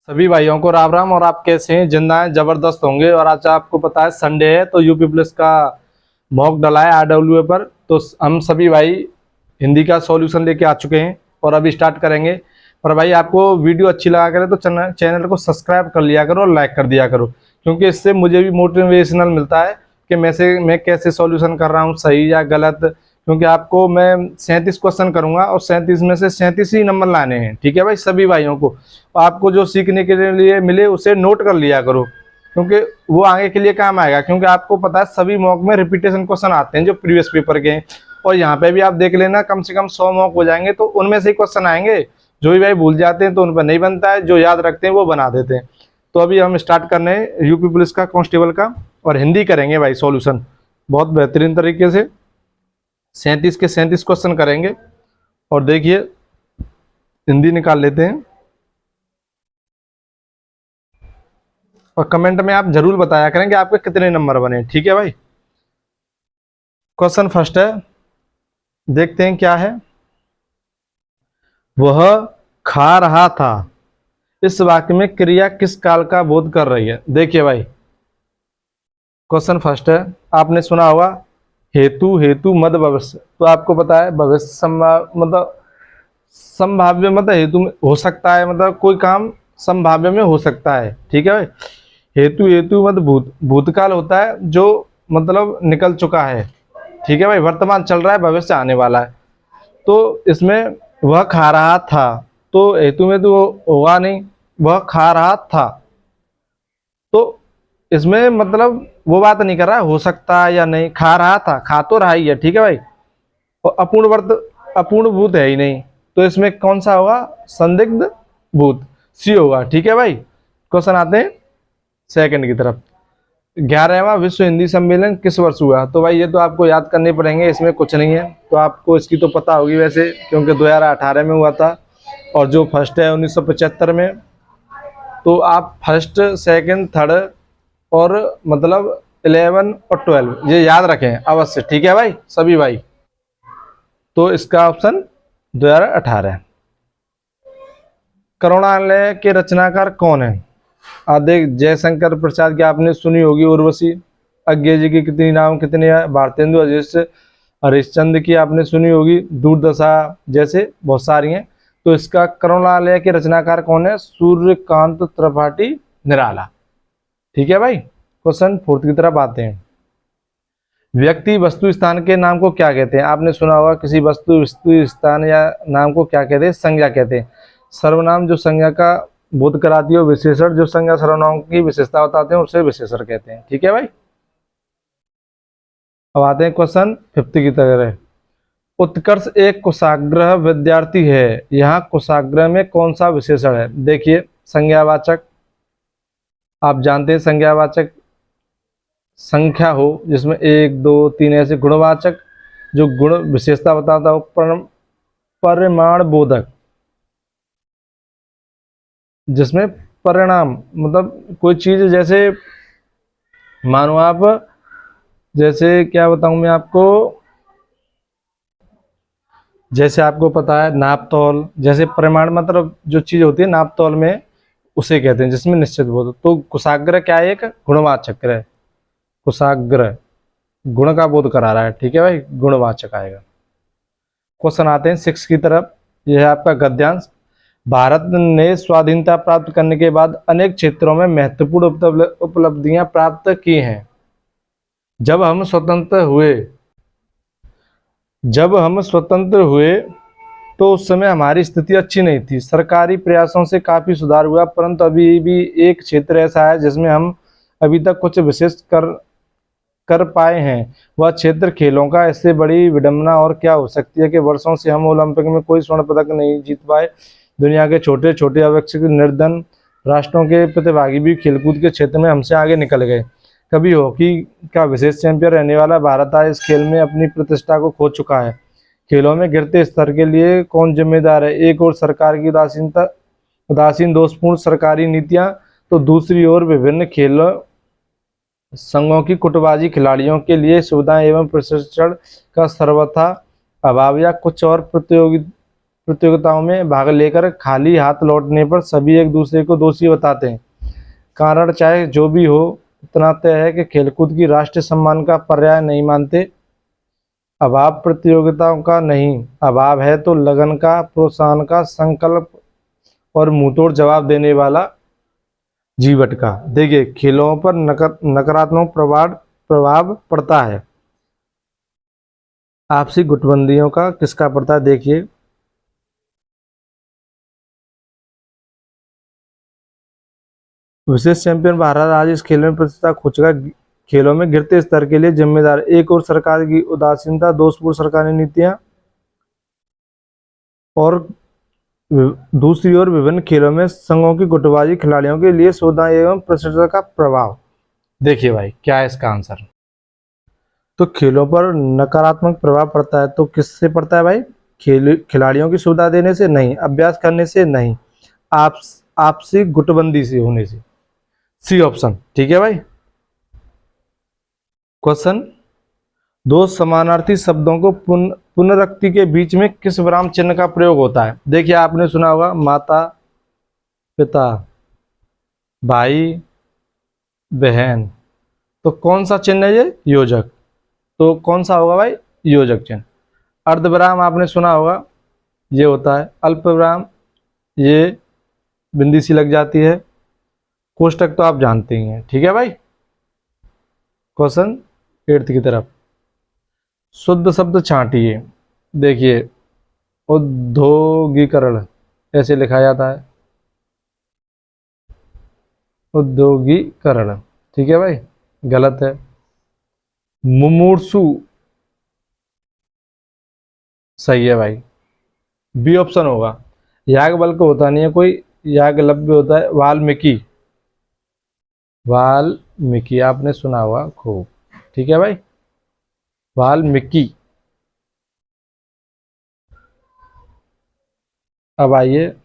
सभी भाइयों को राम राम। और आप कैसे हैं? जिंदा हैं, जबरदस्त होंगे। और आज आपको पता है संडे है तो यूपी पुलिस का मॉक डला है आरडब्ल्यूए पर। तो हम सभी भाई हिंदी का सॉल्यूशन लेके आ चुके हैं और अभी स्टार्ट करेंगे। पर भाई आपको वीडियो अच्छी लगा करे तो चैनल को सब्सक्राइब कर लिया करो और लाइक कर दिया करो, क्योंकि इससे मुझे भी मोटिवेशनल मिलता है कि मैं कैसे सॉल्यूशन कर रहा हूँ, सही या गलत। क्योंकि आपको मैं 37 क्वेश्चन करूंगा और 37 में से 37 ही नंबर लाने हैं। ठीक है भाई, सभी भाइयों को आपको जो सीखने के लिए मिले उसे नोट कर लिया करो, क्योंकि वो आगे के लिए काम आएगा। क्योंकि आपको पता है सभी मॉक में रिपीटेशन क्वेश्चन आते हैं जो प्रीवियस पेपर के हैं। और यहाँ पे भी आप देख लेना, कम से कम 100 मॉक हो जाएंगे तो उनमें से क्वेश्चन आएंगे। जो भी भाई भूल जाते हैं तो उन पर नहीं बनता है, जो याद रखते हैं वो बना देते हैं। तो अभी हम स्टार्ट करने हैं यूपी पुलिस का कांस्टेबल का, और हिंदी करेंगे भाई सॉल्यूशन बहुत बेहतरीन तरीके से। 37 के 37 क्वेश्चन करेंगे। और देखिए हिंदी निकाल लेते हैं और कमेंट में आप जरूर बताया करें कि आपके कितने नंबर बने। ठीक है भाई। क्वेश्चन फर्स्ट है, देखते हैं क्या है। वह खा रहा था, इस वाक्य में क्रिया किस काल का बोध कर रही है? देखिए भाई क्वेश्चन फर्स्ट है, आपने सुना होगा हेतु हेतु मद भविष्य। तो आपको पता है भविष्य मतलब संभाव्य, मतलब हेतु में हो सकता है, मतलब कोई काम संभाव्य में हो सकता है। ठीक है भाई। हेतु हेतु मत भूतकाल होता है जो मतलब निकल चुका है। ठीक है भाई, वर्तमान चल रहा है, भविष्य आने वाला है। तो इसमें वह खा रहा था, तो हेतु में तो होगा नहीं, वह खा रहा था। तो इसमें मतलब वो बात नहीं कर रहा है हो सकता है या नहीं, खा रहा था, खा तो रहा ही है। ठीक है भाई। और अपूर्ण भूत है ही नहीं, तो इसमें कौन सा होगा? संदिग्ध भूत, सी होगा। ठीक है भाई। क्वेश्चन आते हैं सेकंड की तरफ। 11वां विश्व हिंदी सम्मेलन किस वर्ष हुआ? तो भाई ये तो आपको याद करने पड़ेंगे, इसमें कुछ नहीं है। तो आपको इसकी तो पता होगी वैसे, क्योंकि 2018 में हुआ था। और जो फर्स्ट है 1975 में। तो आप फर्स्ट सेकंड थर्ड और मतलब 11 और 12 ये याद रखें अवश्य। ठीक है भाई सभी भाई। तो इसका ऑप्शन 2018 है। करुणालय के रचनाकार कौन है? देख, जयशंकर प्रसाद की आपने सुनी होगी, उर्वशी। अज्ञे जी की कितनी नाम कितने हैं? भारतेंदु हरिश्चंद्र की आपने सुनी होगी, दूरदशा जैसे बहुत सारी हैं। तो इसका करुणालय के रचनाकार कौन है? सूर्यकांत त्रिपाठी निराला। ठीक है भाई। क्वेश्चन फोर्थ की तरफ आते हैं। व्यक्ति वस्तु स्थान के नाम को क्या कहते हैं? आपने सुना होगा किसी वस्तु स्थान या नाम को क्या कहते हैं? संज्ञा कहते हैं। सर्वनाम जो संज्ञा का बोध कराती है, विशेषण जो संज्ञा सर्वनाम की विशेषता बताते हैं उसे विशेषण कहते हैं। ठीक है भाई। अब आते हैं क्वेश्चन फिफ्थ की तरह। उत्कर्ष एक कुशाग्र विद्यार्थी है, यहाँ कुशाग्र में कौन सा विशेषण है? देखिए संज्ञावाचक, आप जानते हैं संज्ञावाचक संख्या हो जिसमें 1 2 3 ऐसे गुणवाचक जो गुण विशेषता बताता हो। परिमाण बोधक जिसमें परिणाम मतलब कोई चीज, जैसे मानो आप, जैसे क्या बताऊं मैं आपको, जैसे आपको पता है नाप तौल, जैसे परिमाण मतलब जो चीज होती है नाप तौल में उसे कहते हैं जिसमें निश्चित बोध। तो कुशाग्र क्या है? एक गुणवाचक है। कुशाग्र गुण का बोध करा रहा है। ठीक है भाई, गुणवाचक आएगा। क्वेश्चन आते हैं 6 की तरफ। यह है आपका गद्यांश। भारत ने स्वाधीनता प्राप्त करने के बाद अनेक क्षेत्रों में महत्वपूर्ण उपलब्धियां प्राप्त की हैं। जब हम स्वतंत्र हुए तो उस समय हमारी स्थिति अच्छी नहीं थी। सरकारी प्रयासों से काफी सुधार हुआ, परंतु अभी भी एक क्षेत्र ऐसा है जिसमें हम अभी तक कुछ विशेष कर पाए हैं। वह क्षेत्र खेलों का। इससे बड़ी विडंबना और क्या हो सकती है कि वर्षों से हम ओलंपिक में कोई स्वर्ण पदक नहीं जीत पाए। दुनिया के छोटे छोटे अविकसित निर्धन राष्ट्रों के प्रतिभागी भी खेलकूद के क्षेत्र में हमसे आगे निकल गए। कभी हॉकी का विशेष चैंपियन रहने वाला भारत आज इस खेल में अपनी प्रतिष्ठा को खो चुका है। खेलों में गिरते स्तर के लिए कौन जिम्मेदार है? एक और सरकार की उदासीन दोषपूर्ण सरकारी नीतियां, तो दूसरी ओर विभिन्न खेल संघों की कुटबाजी, खिलाड़ियों के लिए सुविधाएं एवं प्रशिक्षण का सर्वथा अभाव, या कुछ और प्रतियोगिताओं में भाग लेकर खाली हाथ लौटने पर सभी एक दूसरे को दोषी बताते हैं। कारण चाहे जो भी हो, इतना तय है कि खेलकूद की राष्ट्रीय सम्मान का पर्याय नहीं मानते। अभाव प्रतियोगिताओं का नहीं, अभाव है तो लगन का, प्रोत्साहन का, संकल्प और मुंहतोड़ जवाब देने वाला जीवट का। देखिए, खेलों पर नकारात्मक प्रभाव पड़ता है। आपसी गुटबंदियों का किसका पड़ता है? देखिए, विशेष चैंपियन भारत आज इस खेल में प्रतिष्ठा खो चुका। खेलों में गिरते स्तर के लिए जिम्मेदार एक और सरकार की उदासीनता, दोषपूर्ण सरकारी नीतियां, और दूसरी ओर विभिन्न खेलों में संघों की गुटबाजी, खिलाड़ियों के लिए सुविधा एवं प्रशिक्षण का प्रभाव। देखिए भाई, क्या है इसका आंसर? तो खेलों पर नकारात्मक प्रभाव पड़ता है तो किससे पड़ता है भाई? खिलाड़ियों की सुविधा देने से नहीं, अभ्यास करने से नहीं, आपसी गुटबंदी से होने से। सी ऑप्शन ठीक है भाई। क्वेश्चन, दो समानार्थी शब्दों को पुनरुक्ति के बीच में किस विराम चिन्ह का प्रयोग होता है? देखिए, आपने सुना होगा माता पिता, भाई बहन, तो कौन सा चिन्ह है ये? योजक। तो कौन सा होगा भाई? योजक चिन्ह। अर्धविराम आपने सुना होगा, ये होता है। अल्प विराम, ये बिंदी सी लग जाती है। कोष्टक तो आप जानते ही हैं, ठीक है भाई। क्वेश्चन 8th की तरफ, शुद्ध शब्द छांटिए। देखिए, उद्योगीकरण ऐसे लिखा जाता है, उद्योगीकरण, ठीक है भाई, गलत है। मुमूर्षु सही है भाई, बी ऑप्शन होगा। याज्ञवल्क्य होता नहीं है कोई, याज्ञवल्क्य होता है। वाल्मीकि, वाल्मीकि आपने सुना होगा खूब, ठीक है भाई, वाल्मीकि। अब आइए,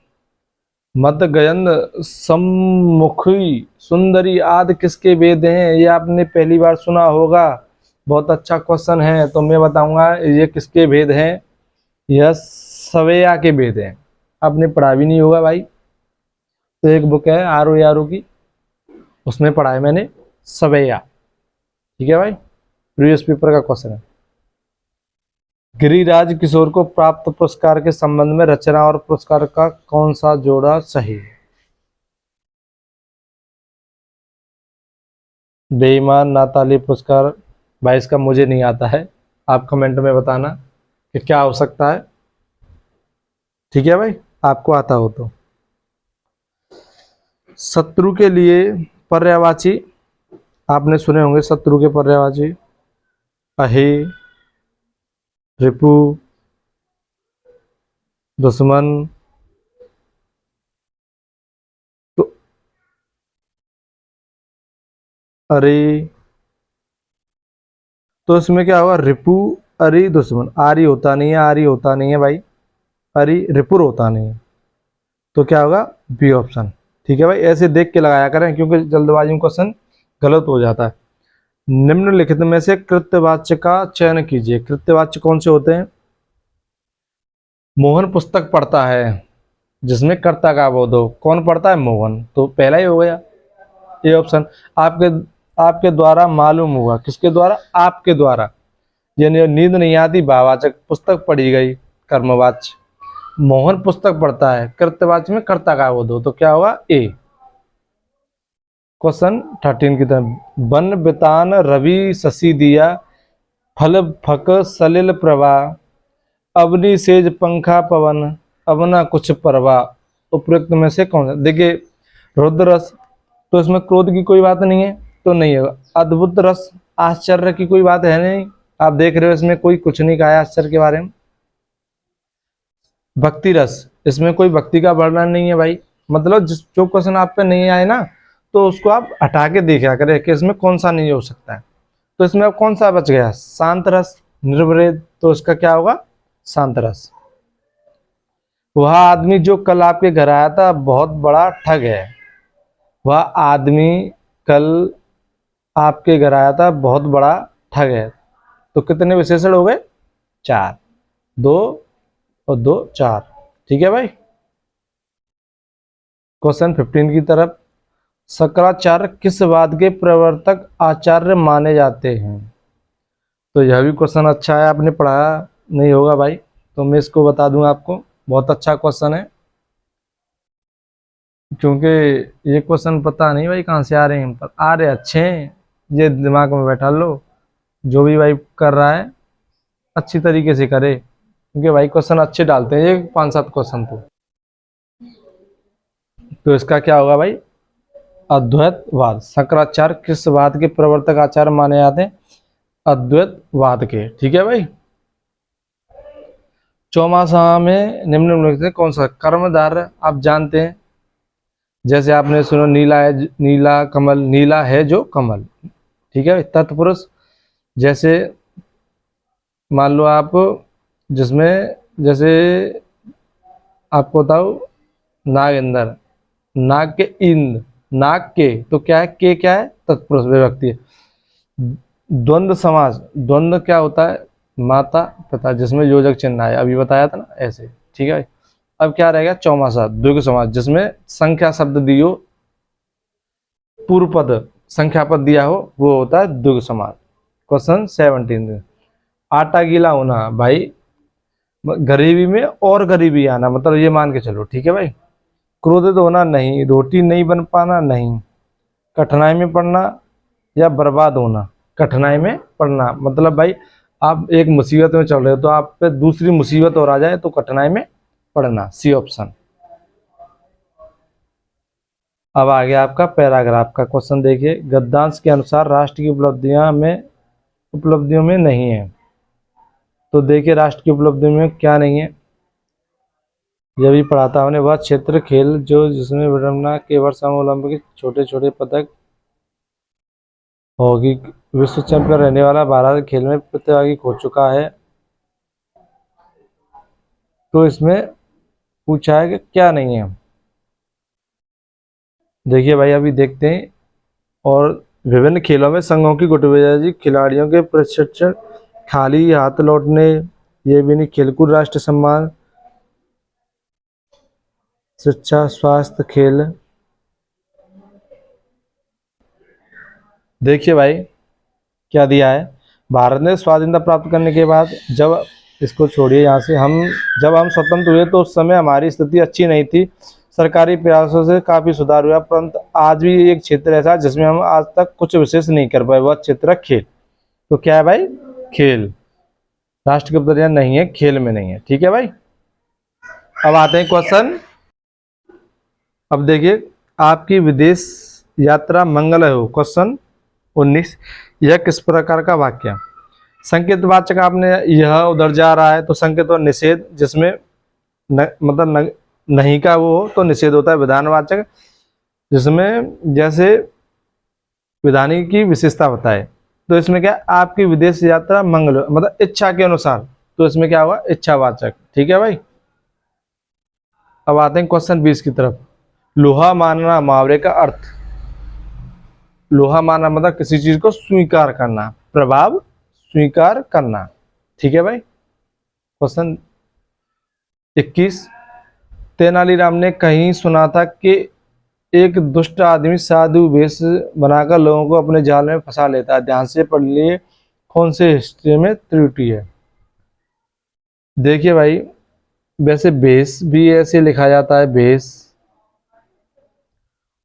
मद गयंद सम्मुखी सुंदरी आदि किसके वेद हैं? ये आपने पहली बार सुना होगा, बहुत अच्छा क्वेश्चन है। तो मैं बताऊंगा ये किसके वेद हैं। यह सवेया के वेद हैं। आपने पढ़ा भी नहीं होगा भाई, तो एक बुक है आरो यारो की, उसमें पढ़ा है मैंने, सवेया, ठीक है भाई, प्रीवियस पेपर का क्वेश्चन है। गिरिराज किशोर को प्राप्त पुरस्कार के संबंध में रचना और पुरस्कार का कौन सा जोड़ा सही है? बेईमान नाताली पुरस्कार, भाई इसका मुझे नहीं आता है, आप कमेंट में बताना कि क्या हो सकता है, ठीक है भाई, आपको आता हो तो। शत्रु के लिए पर्यायवाची आपने सुने होंगे, शत्रु के पर्यायवाची अहि, रिपु, दुश्मन, तो अरे, तो इसमें क्या होगा? रिपु, अरि, दुश्मन। आरी होता नहीं है, आरी होता नहीं है भाई, अरि रिपुर होता नहीं है, तो क्या होगा? बी ऑप्शन, ठीक है भाई। ऐसे देख के लगाया करें क्योंकि जल्दबाजी में क्वेश्चन गलत हो जाता है। निम्नलिखित में से कृत्यवाच्य का चयन कीजिए। कृत्यवाच्य कौन से होते हैं? मोहन पुस्तक पढ़ता है, जिसमें कर्ता का बोध हो। कौन पढ़ता है? मोहन, तो पहला ही हो गया ये ऑप्शन। आपके आपके द्वारा मालूम हुआ, किसके द्वारा? आपके द्वारा, यानी नींद नहीं आती भाववाचक, पुस्तक पढ़ी गई कर्मवाच्य। मोहन पुस्तक पढ़ता है, कृत्यवाच्य में कर्ता का बोध हो, तो क्या होगा? ए। क्वेश्चन 13 की तरफ, वन बितान रवि शशि दिया, फल फक सलिल प्रभा, अवनी सेज पंखा पवन, अवना कुछ परवाह। उपयुक्त में से कौन सा? देखिए, रुद्र रस, तो इसमें क्रोध की कोई बात नहीं है, तो नहीं होगा। अद्भुत रस, आश्चर्य की कोई बात है नहीं, आप देख रहे हो इसमें कोई कुछ नहीं कहा है आश्चर्य के बारे में। भक्ति रस, इसमें कोई भक्ति का वर्णन नहीं है भाई, मतलब जो क्वेश्चन आप पे नहीं आए ना, तो उसको आप हटा के देखा करें कि इसमें कौन सा नहीं हो सकता है। तो इसमें अब कौन सा बच गया? शांत रस, निर्वृद, तो इसका क्या होगा? शांत रस। वह आदमी जो कल आपके घर आया था बहुत बड़ा ठग है। वह आदमी कल आपके घर आया था बहुत बड़ा ठग है, तो कितने विशेषण हो गए? 4, 2 और 2 4, ठीक है भाई। क्वेश्चन 15 की तरफ, शंकराचार्य किस वाद के प्रवर्तक आचार्य माने जाते हैं? तो यह भी क्वेश्चन अच्छा है, आपने पढ़ा नहीं होगा भाई, तो मैं इसको बता दूंगा आपको। बहुत अच्छा क्वेश्चन है, क्योंकि ये क्वेश्चन पता नहीं भाई कहाँ से आ रहे हैं, पर आ रहे अच्छे हैं, ये दिमाग में बैठा लो। जो भी भाई कर रहा है अच्छी तरीके से करे, क्योंकि भाई क्वेश्चन अच्छे डालते हैं ये 5-7 क्वेश्चन। तो इसका क्या होगा भाई? अद्वैतवाद। शंकराचार्य किस वाद के प्रवर्तक आचार्य माने जाते हैं? अद्वैतवाद के। ठीक है भाई। चौमासा में निम्नलिखित में कौन सा कर्मधारय आप जानते हैं? जैसे आपने सुनो, नीला है, नीला कमल, नीला है जो कमल। ठीक है। तत्पुरुष, जैसे मान लो आप, जिसमें जैसे आपको बताओ, नागेंद्र, नाग के इंद्र, नाग के, तो क्या है? के क्या है? तत्पुरुष विभक्ति है। द्वंद्व समास, द्वंद्व क्या होता है? माता पिता, जिसमें योजक चिन्ह है, अभी बताया था ना, ऐसे। ठीक है। अब क्या रहेगा? चौमासा, द्विगु समास, जिसमें संख्या शब्द दियो, पूर्व पद संख्या पद दिया हो, वो होता है द्विगु समास। क्वेश्चन 17, आटा गीला होना भाई, गरीबी में और गरीबी आना, मतलब ये मान के चलो। ठीक है भाई। क्रोधित होना नहीं, रोटी नहीं बन पाना नहीं, कठिनाई में पड़ना या बर्बाद होना। कठिनाई में पड़ना मतलब भाई आप एक मुसीबत में चल रहे हो, तो आप पे दूसरी मुसीबत और आ जाए तो कठिनाई में पड़ना। C option. अब आ गया आपका पैराग्राफ का क्वेश्चन। देखिए, गद्यांश के अनुसार राष्ट्र की उपलब्धियों में नहीं है। तो देखिए, राष्ट्र की उपलब्धियों में क्या नहीं है, यह भी पढ़ाता हमने। वह क्षेत्र खेल जो जिसमें विडम्बना के वर्ष ओलंपिक छोटे छोटे पदक, हॉकी विश्व चैंपियन रहने वाला भारत खेल में प्रतिभागी खो चुका है। तो इसमें पूछा है कि क्या नहीं है। देखिए भाई, अभी देखते हैं। और विभिन्न खेलों में संघों की गुटबाजी, खिलाड़ियों के प्रशिक्षण, खाली हाथ लौटने, ये भी नहीं, खेलकूद राष्ट्र सम्मान, शिक्षा, स्वास्थ्य, खेल। देखिए भाई क्या दिया है। भारत ने स्वाधीनता प्राप्त करने के बाद, जब, इसको छोड़िए यहाँ से, जब हम स्वतंत्र हुए तो उस समय हमारी स्थिति अच्छी नहीं थी। सरकारी प्रयासों से काफी सुधार हुआ, परंतु आज भी एक क्षेत्र ऐसा है जिसमें हम आज तक कुछ विशेष नहीं कर पाए, वह क्षेत्र है खेल। तो क्या है भाई? खेल। राष्ट्र की उपलब्धियां नहीं है, खेल में नहीं है। ठीक है भाई। अब आते हैं क्वेश्चन। अब देखिए, आपकी विदेश यात्रा मंगल हो। क्वेश्चन 19, यह किस प्रकार का वाक्य? संकेतवाचक, आपने यह उधर जा रहा है तो संकेत और निषेध, जिसमें मतलब नहीं का वो हो तो निषेध होता है। विधानवाचक, जिसमें जैसे विधानी की विशेषता बताए। तो इसमें क्या? आपकी विदेश यात्रा मंगल, मतलब इच्छा के अनुसार, तो इसमें क्या हुआ? इच्छावाचक। ठीक है भाई। अब आते हैं क्वेश्चन 20 की तरफ। लोहा मानना मुहावरे का अर्थ। लोहा मानना मतलब किसी चीज को स्वीकार करना, प्रभाव स्वीकार करना। ठीक है भाई। क्वेश्चन 21, तेनालीराम ने कहीं सुना था कि एक दुष्ट आदमी साधु वेश बनाकर लोगों को अपने जाल में फंसा लेता है। ध्यान से पढ़ लिए, कौन से हिस्ट्री में त्रुटि है। देखिए भाई, वैसे भेष भी ऐसे लिखा जाता है, भेष,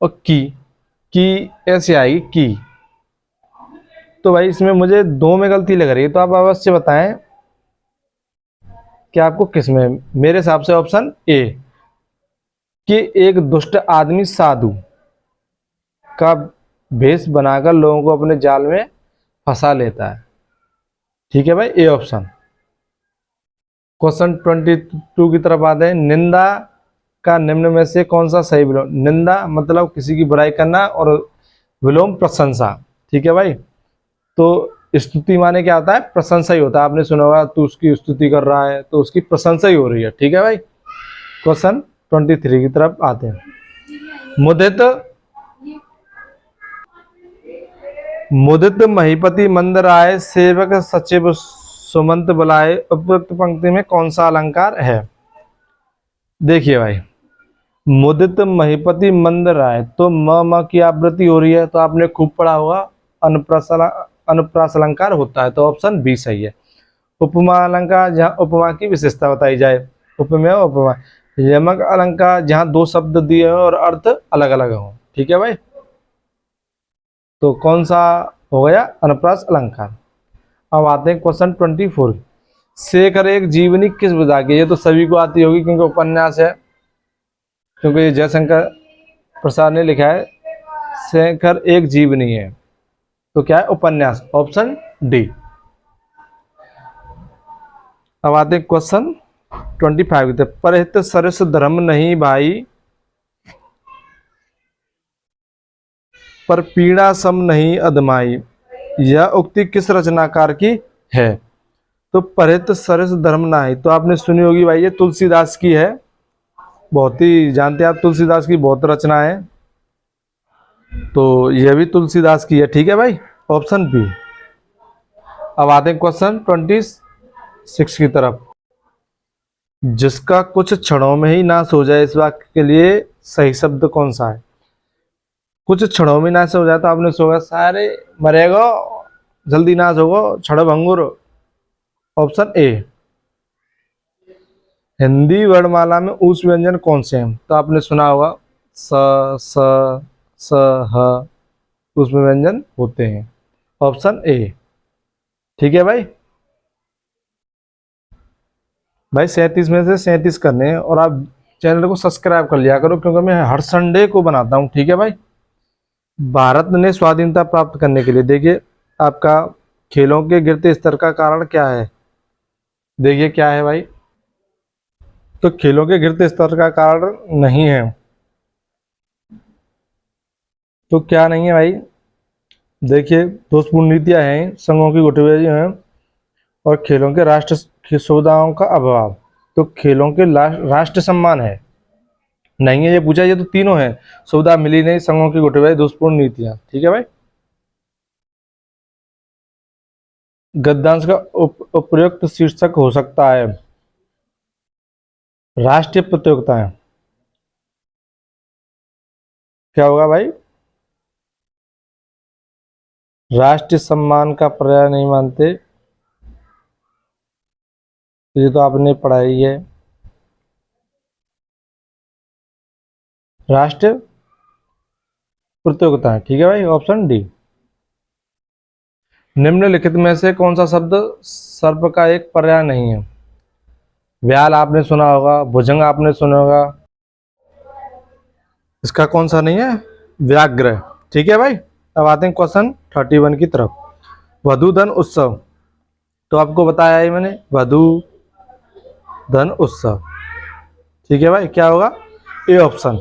और की ऐसे आएगी की। तो भाई इसमें मुझे दो में गलती लग रही है, तो आप अवश्य बताएं कि आपको किस में। मेरे हिसाब से ऑप्शन ए, कि एक दुष्ट आदमी साधु का भेष बनाकर लोगों को अपने जाल में फंसा लेता है। ठीक है भाई, ए ऑप्शन। क्वेश्चन 22 की तरफ आते हैं। निंदा का निम्न में से कौन सा सही विलोम? निंदा मतलब किसी की बुराई करना, और विलोम प्रशंसा। ठीक है भाई। तो स्तुति माने क्या होता है? प्रशंसा ही होता है। आपने सुना होगा, तू उसकी स्तुति कर रहा है, तो उसकी प्रशंसा ही हो रही है। ठीक है भाई। क्वेश्चन 23 की तरफ आते हैं। मुदित महीपति मंद राय, सेवक सचिव सुमंत बुलाए, उपयुक्त पंक्ति में कौन सा अलंकार है? देखिए भाई, मुदित महीपति मंद राय, तो म की आवृत्ति हो रही है, तो आपने खूब पढ़ा होगा अनुप्रास अलंकार होता है, तो ऑप्शन बी सही है। उपमा अलंकार, जहाँ उपमा की विशेषता बताई जाए, उपमेय उपमा। यमक अलंकार, जहाँ दो शब्द दिए हो और अर्थ अलग अलग हो। ठीक है भाई, तो कौन सा हो गया? अनुप्रास अलंकार। अब आते हैं क्वेश्चन 24। शेखर एक जीवनी किस विधा की? ये तो सभी को आती होगी क्योंकि उपन्यास है, क्योंकि ये जयशंकर प्रसाद ने लिखा है। शेखर एक जीवनी है, तो क्या है? उपन्यास, ऑप्शन डी। अब आते हैं क्वेश्चन 25 की। परहित सरस धर्म नहीं भाई, पर पीड़ा सम नहीं अदमाई, यह उक्ति किस रचनाकार की है? तो परहित सरस धर्म नाही, तो आपने सुनी होगी भाई, ये तुलसीदास की है। बहुत ही जानते हैं आप, तुलसीदास की बहुत रचना है, तो यह भी तुलसीदास की है। ठीक है भाई, ऑप्शन बी। अब आते हैं क्वेश्चन 26 की तरफ। जिसका कुछ क्षणों में ही नाश हो जाए, इस वाक्य के लिए सही शब्द कौन सा है? कुछ क्षणों में नाश हो जाए, तो आपने सोचा सारे मरेगो, जल्दी नाश होगो, क्षण भंगुर, ऑप्शन ए। हिंदी वर्णमाला में उस व्यंजन कौन से हैं? तो आपने सुना होगा स, स, स, ह, उसमें व्यंजन होते हैं, ऑप्शन ए। ठीक है भाई, 37 में से 37 करने हैं, और आप चैनल को सब्सक्राइब कर लिया करो, क्योंकि मैं हर संडे को बनाता हूँ। ठीक है भाई, भारत ने स्वाधीनता प्राप्त करने के लिए, देखिए आपका खेलों के गिरते स्तर का कारण क्या है? देखिए क्या है भाई, तो खेलों के गिरते स्तर का कारण नहीं है, तो क्या नहीं है भाई? देखिए, दोषपूर्ण नीतियां हैं, संघों की गुटबाजी है, और खेलों के राष्ट्र की सुविधाओं का अभाव। तो खेलों के राष्ट्र सम्मान है, नहीं है ये पूछा, ये तो तीनों है। सुविधा मिली नहीं, संघों की गुटबाजी, दोषपूर्ण नीतियां। ठीक है भाई, गद्यांश का उपयुक्त शीर्षक हो सकता है राष्ट्रीय प्रतियोगिताएं। क्या होगा भाई? राष्ट्रीय सम्मान का पर्याय नहीं मानते, ये तो आपने पढ़ा ही है। राष्ट्रीय प्रतियोगिताएं, ठीक है भाई, ऑप्शन डी। निम्नलिखित में से कौन सा शब्द सर्प का एक पर्याय नहीं है? व्याल आपने सुना होगा, भुजंग आपने सुना होगा, इसका कौन सा नहीं है? व्याघ्र। ठीक है भाई, अब आते हैं क्वेश्चन 31 की तरफ। वधु धन उत्सव, तो आपको बताया ही मैंने, वधु धन उत्सव। ठीक है भाई, क्या होगा? ए ऑप्शन,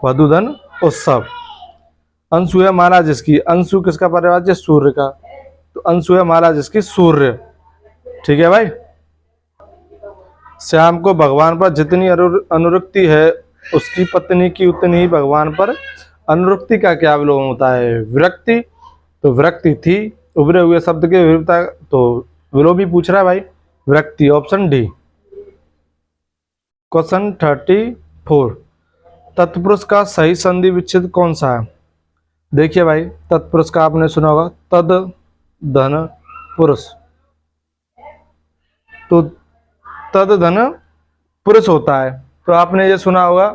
वधु धन उत्सव। अनसुया माला जिसकी, अंशु किसका पर्यायवाची है? सूर्य का, तो अनसुया माला जिसकी, सूर्य। ठीक है भाई, श्याम को भगवान पर जितनी अनुरक्ति है, उसकी पत्नी की उतनी ही भगवान पर अनुरक्ति का क्या विलोम होता है? विरक्ति, तो विरक्ति थी। उभरे हुए शब्द के विविधता, तो विलोम भी पूछ रहा है भाई, विरक्ति, ऑप्शन डी। क्वेश्चन 34। तत्पुरुष का सही संधि विच्छेद कौन सा है? देखिए भाई, तत्पुरुष का आपने सुना होगा तद धन पुरुष, तो तद धन पुरुष होता है, तो आपने ये सुना होगा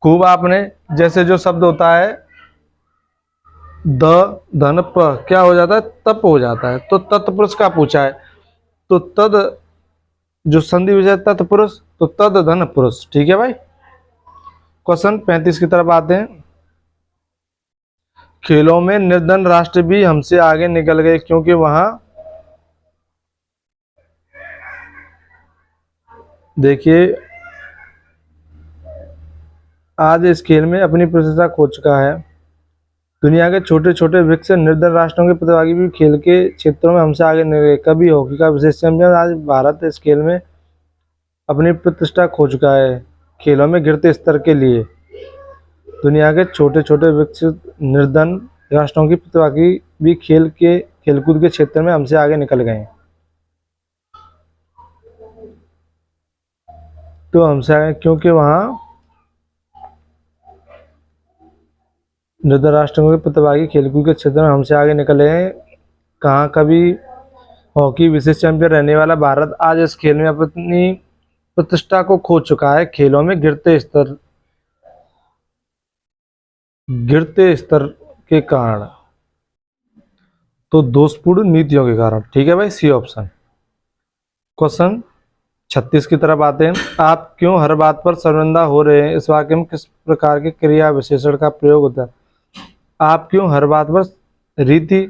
खूब आपने, जैसे जो शब्द होता है द धन प, क्या हो जाता है? तप हो जाता है, तो तत्पुरुष का पूछा है, तो तद जो संधि विषय तत्पुरुष, तो तद धन पुरुष। ठीक है भाई, क्वेश्चन 35 की तरफ आते हैं। खेलों में निर्धन राष्ट्र भी हमसे आगे निकल गए, क्योंकि वहां, देखिए आज इस खेल में अपनी प्रशंसा खो चुका है। दुनिया के छोटे छोटे विकसित निर्धन राष्ट्रों के प्रतिभागी भी खेल के क्षेत्रों में हमसे आगे निकल गए। कभी हॉकी का विशेष चैंपियन, आज भारत इस खेल में अपनी प्रतिष्ठा खो चुका है। खेलों में गिरते स्तर के लिए दुनिया के छोटे छोटे विकसित निर्धन राष्ट्रों की प्रतिभागी भी खेलकूद के क्षेत्र में हमसे आगे निकल गए। तो हमसे आगे क्योंकि वहाँ धृतराष्ट्र के प्रतिभागी खेलकूद के क्षेत्र में हमसे आगे निकले हैं। कहाँ कभी हॉकी विश्व चैंपियन रहने वाला भारत आज इस खेल में अपनी प्रतिष्ठा को खो चुका है। खेलों में गिरते स्तर के कारण, तो दोषपूर्ण नीतियों के कारण। ठीक है भाई, सी ऑप्शन। क्वेश्चन 36 की तरफ आते हैं। आप क्यों हर बात पर शर्मिंदा हो रहे हैं, इस वाक्य में किस प्रकार के क्रिया विशेषण का प्रयोग होता है? आप क्यों हर बात पर, रीति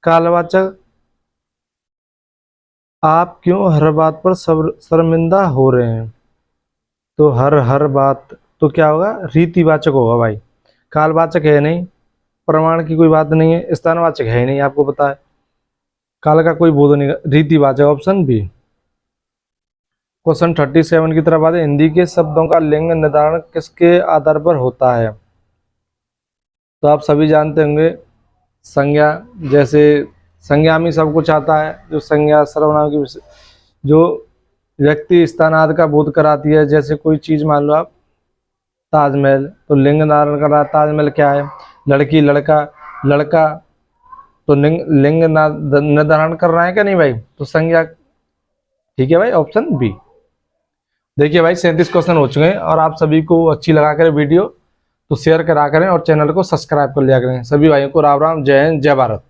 कालवाचक, आप क्यों हर बात पर शर्मिंदा हो रहे हैं, तो हर बात तो क्या होगा, रीतिवाचक होगा भाई। कालवाचक है नहीं, प्रमाण की कोई बात नहीं है, स्थानवाचक है नहीं, आपको पता है। काल का कोई बोध नहीं, रीतिवाचक, ऑप्शन बी। क्वेश्चन 37 की तरफ आते हैं। हिंदी के शब्दों का लिंग निर्धारण किसके आधार पर होता है? तो आप सभी जानते होंगे, संज्ञा। जैसे संज्ञा में सब कुछ आता है, जो संज्ञा सर्वनाम की जो व्यक्ति स्थान आदि का बोध कराती है। जैसे कोई चीज मान लो आप ताजमहल, तो लिंग निर्धारण कर रहा है, ताजमहल क्या है, लड़की लड़का, लड़का, तो लिंग निर्धारण कर रहा है क्या नहीं भाई, तो संज्ञा। ठीक है भाई, ऑप्शन बी। देखिए भाई 37 क्वेश्चन हो चुके हैं, और आप सभी को अच्छी लगा कर वीडियो तो शेयर करा करें और चैनल को सब्सक्राइब कर लिया करें। सभी भाइयों को राम राम, जय हिंद, जय भारत।